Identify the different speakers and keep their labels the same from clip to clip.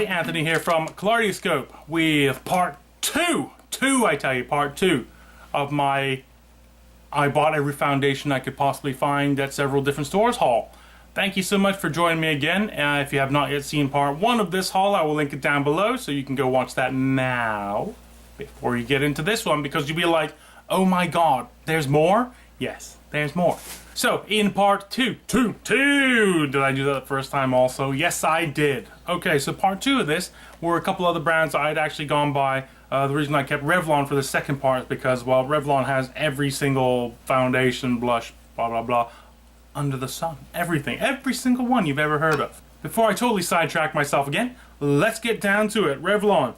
Speaker 1: everybody, Anthony here from Collardioscope with part two, part two of my I bought every foundation I could possibly find at several different stores haul. Thank you so much for joining me again. If you have not yet seen part one of this haul, I will link it down below so you can go watch that now before you get into this one, because you'll be like, oh my god, there's more? Yes, there's more. So, in part two, did I do that the first time also? Yes, I did. Okay, so part two of this were a couple other brands I'd actually gone by. The reason I kept Revlon for the second part is because, well, Revlon has every single foundation, blush, blah, blah, blah, under the sun. Everything. Every single one you've ever heard of. Before I totally sidetrack myself again, let's get down to it. Revlon.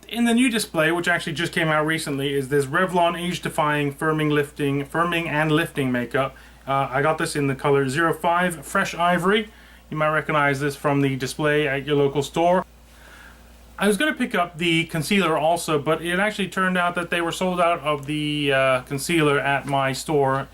Speaker 1: In the new display, which actually just came out recently, is this Revlon age-defying firming and lifting makeup. I got this in the color 05 Fresh Ivory. You might recognize this from the display at your local store. I was going to pick up the concealer also, but it actually turned out that they were sold out of the concealer at my store,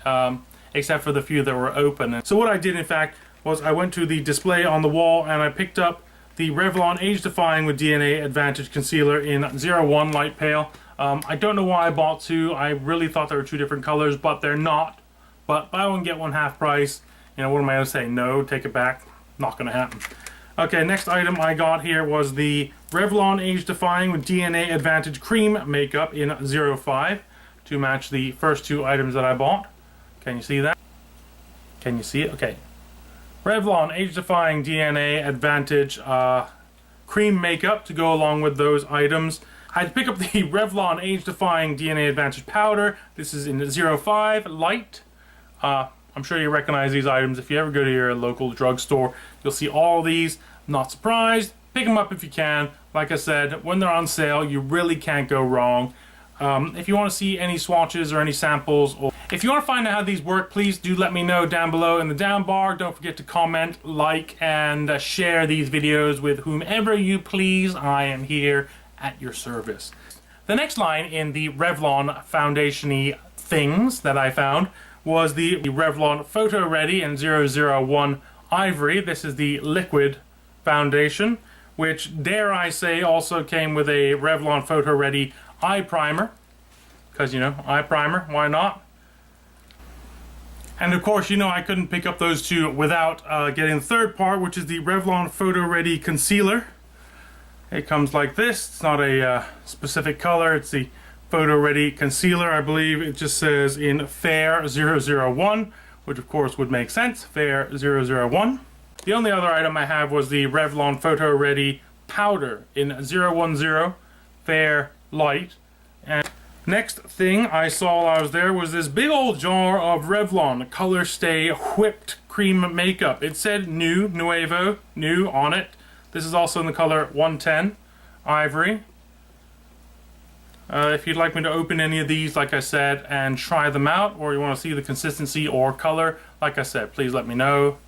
Speaker 1: except for the few that were open. So what I did, in fact, was I went to the display on the wall and I picked up the Revlon Age Defying with DNA Advantage Concealer in 01 Light Pale. I don't know why I bought two. I really thought there were two different colors, but they're not. But buy one, get one half price. You know, what am I going to say? No, take it back. Not going to happen. Okay, next item I got here was the Revlon Age Defying with DNA Advantage Cream Makeup in 05 to match the first two items that I bought. Can you see that? Can you see it? Okay. Revlon Age Defying DNA Advantage Cream Makeup to go along with those items. I had to pick up the Revlon Age Defying DNA Advantage Powder. This is in 05 Light. I'm sure you recognize these items. If you ever go to your local drugstore, you'll see all these. Not surprised. Pick them up if you can. Like I said, when they're on sale, you really can't go wrong. If you want to see any swatches or any samples, or if you want to find out how these work, please do let me know down below in the down bar. Don't forget to comment, like, and share these videos with whomever you please. I am here at your service. The next line in the Revlon foundation-y things that I found was the Revlon Photo Ready in 001 Ivory. This is the liquid foundation, which, dare I say, also came with a Revlon Photo Ready eye primer. Because, you know, eye primer, why not? And of course, you know, I couldn't pick up those two without getting the third part, which is the Revlon Photo Ready Concealer. It comes like this. It's not a specific color. It's the Photo Ready Concealer. I believe it just says in Fair 001, which of course would make sense. Fair 001. The only other item I have was the Revlon Photo Ready Powder in 010 Fair Light. And next thing I saw while I was there was this big old jar of Revlon Color Stay Whipped Cream Makeup. It said new, nuevo, new on it. This is also in the color 110 Ivory. If you'd like me to open any of these, like I said, and try them out, or you want to see the consistency or color, like I said, please let me know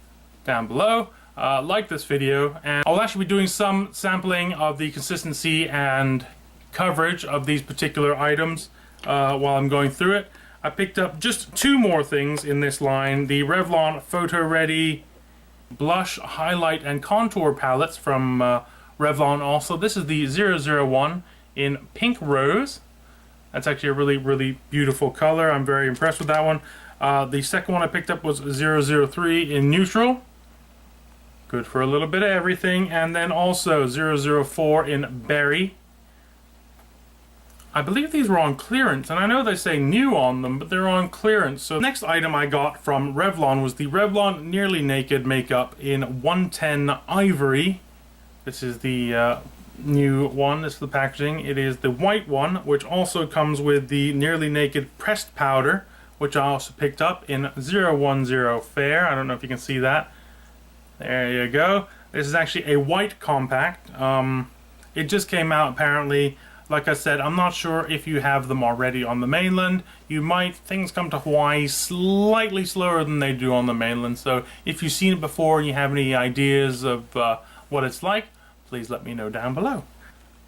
Speaker 1: down below. Like this video, and I'll actually be doing some sampling of the consistency and coverage of these particular items while I'm going through it. I picked up just two more things in this line. The Revlon Photo Ready Blush, Highlight, and Contour Palettes from Revlon also. This is the 001 in Pink Rose. That's actually a really, really beautiful color. I'm very impressed with that one. The second one I picked up was 003 in Neutral. Good for a little bit of everything. And then also 004 in Berry. I believe these were on clearance, and I know they say new on them, but they're on clearance. So the next item I got from Revlon was the Revlon Nearly Naked Makeup in 110 Ivory. This is the new one. This is the packaging. It is the white one, which also comes with the Nearly Naked Pressed Powder, which I also picked up in 010 Fair. I don't know if you can see that. There you go. This is actually a white compact. It just came out apparently. Like I said, I'm not sure if you have them already on the mainland. You might. Things come to Hawaii slightly slower than they do on the mainland. So if you've seen it before and you have any ideas of what it's like, please let me know down below.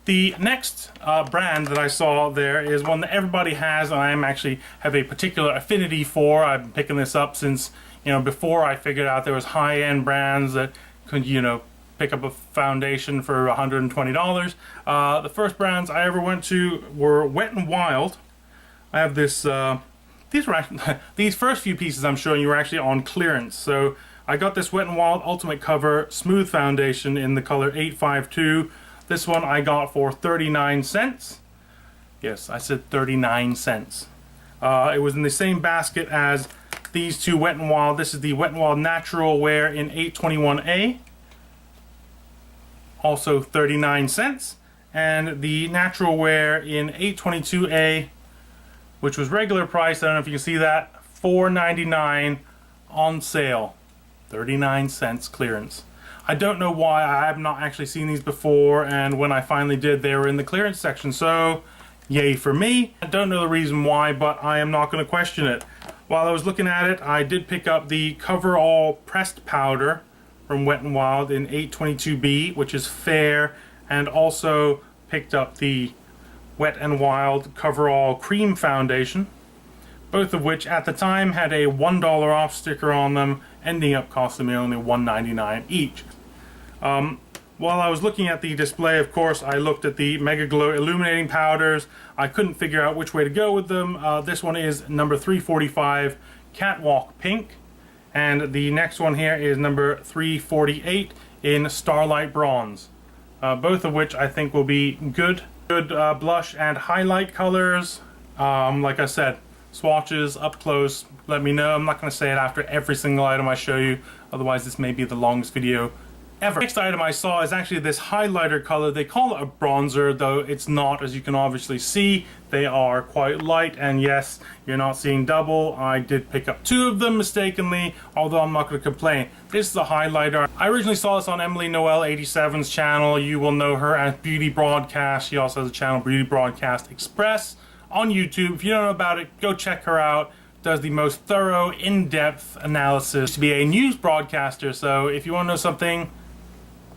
Speaker 1: The next brand that I saw there is one that everybody has, and I actually have a particular affinity for. I've been picking this up since, you know, before I figured out there was high-end brands that could, you know, pick up a foundation for $120. The first brands I ever went to were Wet n Wild. I have this, these were actually, these first few pieces I'm showing you were actually on clearance. So I got this Wet n Wild Ultimate Cover Smooth Foundation in the color 852. This one I got for 39 cents. Yes, I said 39 cents. It was in the same basket as these two Wet n Wild. This is the Wet n Wild Natural Wear in 821A. Also 39 cents. And the Natural Wear in 822A, which was regular price. I don't know if you can see that. $4.99 on sale. 39 cents clearance. I don't know why. I have not actually seen these before, and when I finally did, they were in the clearance section. So, yay for me. I don't know the reason why, but I am not going to question it. While I was looking at it, I did pick up the Coverall Pressed Powder from Wet n Wild in 822B, which is fair, and also picked up the Wet n Wild Coverall Cream Foundation, both of which at the time had a $1 off sticker on them, ending up costing me only $1.99 each. While I was looking at the display, of course, I looked at the Mega Glow Illuminating Powders. I couldn't figure out which way to go with them. This one is number 345, Catwalk Pink. And the next one here is number 348 in Starlight Bronze. Both of which I think will be good blush and highlight colors. Like I said, swatches up close, let me know. I'm not going to say it after every single item I show you, otherwise this may be the longest video ever. Next item I saw is actually this highlighter color. They call it a bronzer, though it's not, as you can obviously see. They are quite light, and yes, you're not seeing double. I did pick up two of them mistakenly, although I'm not going to complain. This is a highlighter. I originally saw this on Emily Noel 87's channel. You will know her as Beauty Broadcast. She also has a channel, Beauty Broadcast Express, on YouTube. If you don't know about it, go check her out. Does the most thorough, in-depth analysis. Used to be a news broadcaster, so if you want to know something,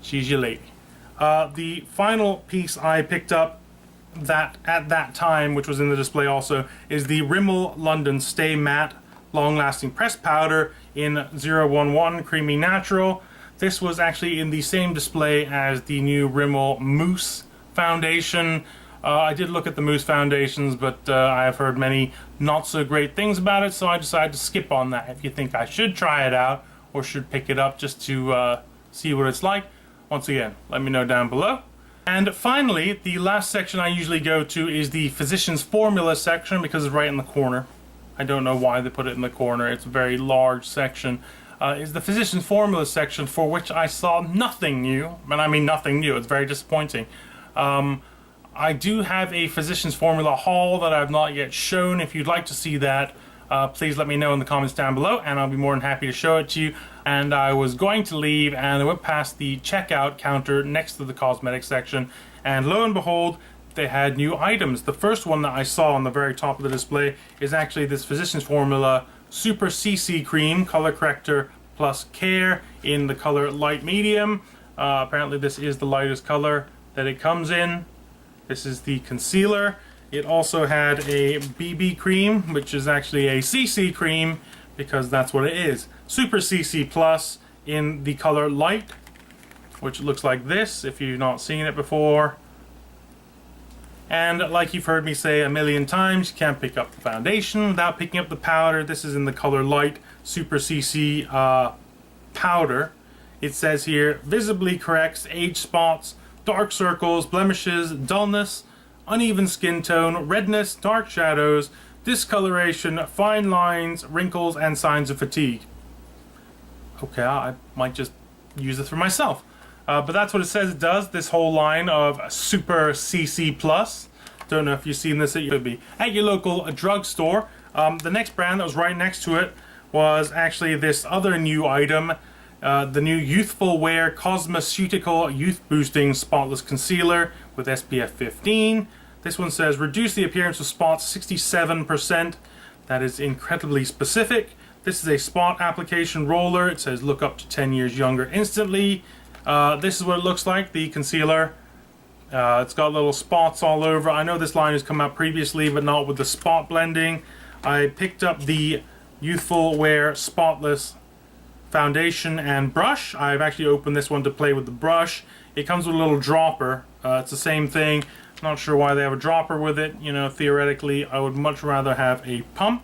Speaker 1: she's your lady. The final piece I picked up at that time, which was in the display also, is the Rimmel London Stay Matte Long-Lasting Pressed Powder in 011 Creamy Natural. This was actually in the same display as the new Rimmel Mousse Foundation. I did look at the Mousse Foundations, but I have heard many not so great things about it, so I decided to skip on that. If you think I should try it out, or should pick it up just to see what it's like, once again, let me know down below. And finally, the last section I usually go to is the Physician's Formula section, because it's right in the corner. I don't know why they put it in the corner. It's a very large section. Is the Physician's Formula section, for which I saw nothing new. And I mean nothing new. It's very disappointing. I do have a Physician's Formula haul that I've not yet shown. If you'd like to see that, please let me know in the comments down below, and I'll be more than happy to show it to you. And I was going to leave, and I went past the checkout counter next to the cosmetic section, and lo and behold, they had new items. The first one that I saw on the very top of the display is actually this Physician's Formula Super CC Cream Color Corrector Plus Care in the color Light Medium. Apparently this is the lightest color that it comes in. This is the concealer. It also had a BB cream, which is actually a CC cream, because that's what it is. Super CC Plus in the color Light, which looks like this, if you've not seen it before. And like you've heard me say a million times, you can't pick up the foundation without picking up the powder. This is in the color Light Super CC powder. It says here, visibly corrects age spots, dark circles, blemishes, dullness, uneven skin tone, redness, dark shadows, discoloration, fine lines, wrinkles, and signs of fatigue. Okay, I might just use this for myself. But that's what it says it does, this whole line of Super CC Plus. Don't know if you've seen this, it could be at your local drugstore. The next brand that was right next to it was actually this other new item, the new Youthful Wear Cosmeceutical Youth Boosting Spotless Concealer with SPF 15. This one says reduce the appearance of spots 67%. That is incredibly specific. This is a spot application roller. It says look up to 10 years younger instantly. This is what it looks like, the concealer. It's got little spots all over. I know this line has come out previously, but not with the spot blending. I picked up the Youthful Wear Spotless foundation and brush. I've actually opened this one to play with the brush. It comes with a little dropper. It's the same thing. Not sure why they have a dropper with it. You know, theoretically, I would much rather have a pump.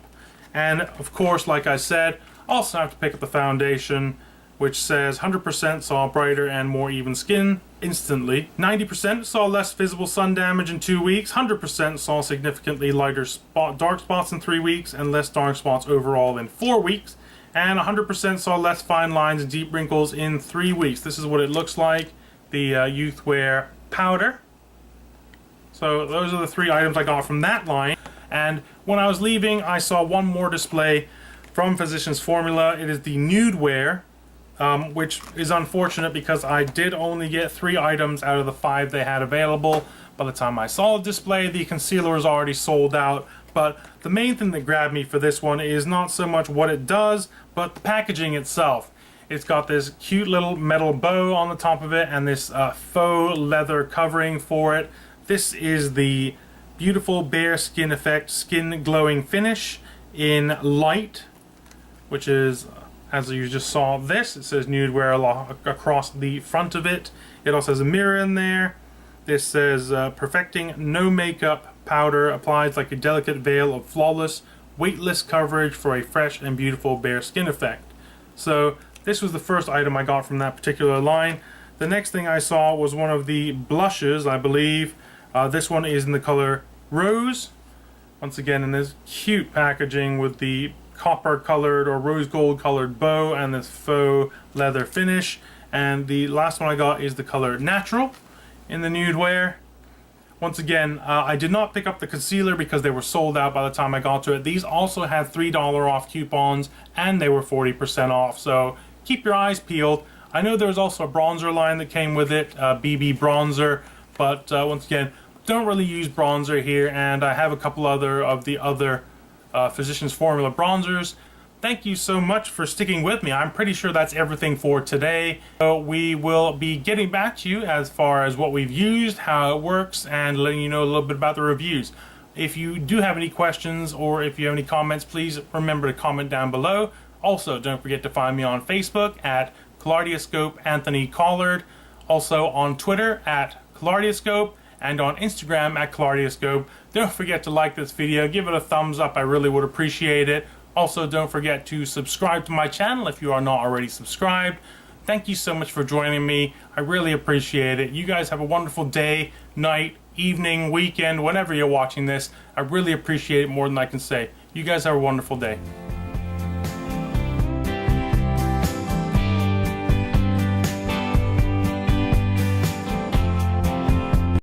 Speaker 1: And of course, like I said, also have to pick up the foundation, which says 100% saw brighter and more even skin instantly. 90% saw less visible sun damage in 2 weeks. 100% saw significantly lighter dark spots in 3 weeks and less dark spots overall in 4 weeks. And 100% saw less fine lines and deep wrinkles in 3 weeks. This is what it looks like, the Youth Wear powder. So those are the 3 items I got from that line. And when I was leaving, I saw one more display from Physicians Formula. It is the Nude Wear, which is unfortunate because I did only get 3 items out of the 5 they had available. By the time I saw the display, the concealer was already sold out. But the main thing that grabbed me for this one is not so much what it does, but the packaging itself. It's got this cute little metal bow on the top of it and this faux leather covering for it. This is the beautiful Bare Skin Effect Skin Glowing Finish in light, which is, as you just saw this, it says Nude Wear across the front of it. It also has a mirror in there. This says Perfecting No Makeup Powder applies like a delicate veil of flawless, weightless coverage for a fresh and beautiful bare skin effect. So this was the first item I got from that particular line. The next thing I saw was one of the blushes, I believe. This one is in the color Rose. Once again in this cute packaging with the copper colored or rose gold colored bow and this faux leather finish. And the last one I got is the color Natural in the Nude Wear. Once again, I did not pick up the concealer because they were sold out by the time I got to it. These also had $3 off coupons and they were 40% off, so keep your eyes peeled. I know there's also a bronzer line that came with it, BB bronzer, but once again, don't really use bronzer here, and I have a couple of the other Physicians Formula bronzers. Thank you so much for sticking with me. I'm pretty sure that's everything for today. So we will be getting back to you as far as what we've used, how it works, and letting you know a little bit about the reviews. If you do have any questions or if you have any comments, please remember to comment down below. Also, don't forget to find me on Facebook at collardioscope Anthony Collard. Also on Twitter at collardioscope and on Instagram at collardioscope. Don't forget to like this video, give it a thumbs up, I really would appreciate it. Also, don't forget to subscribe to my channel if you are not already subscribed. Thank you so much for joining me. I really appreciate it. You guys have a wonderful day, night, evening, weekend, whenever you're watching this. I really appreciate it more than I can say. You guys have a wonderful day.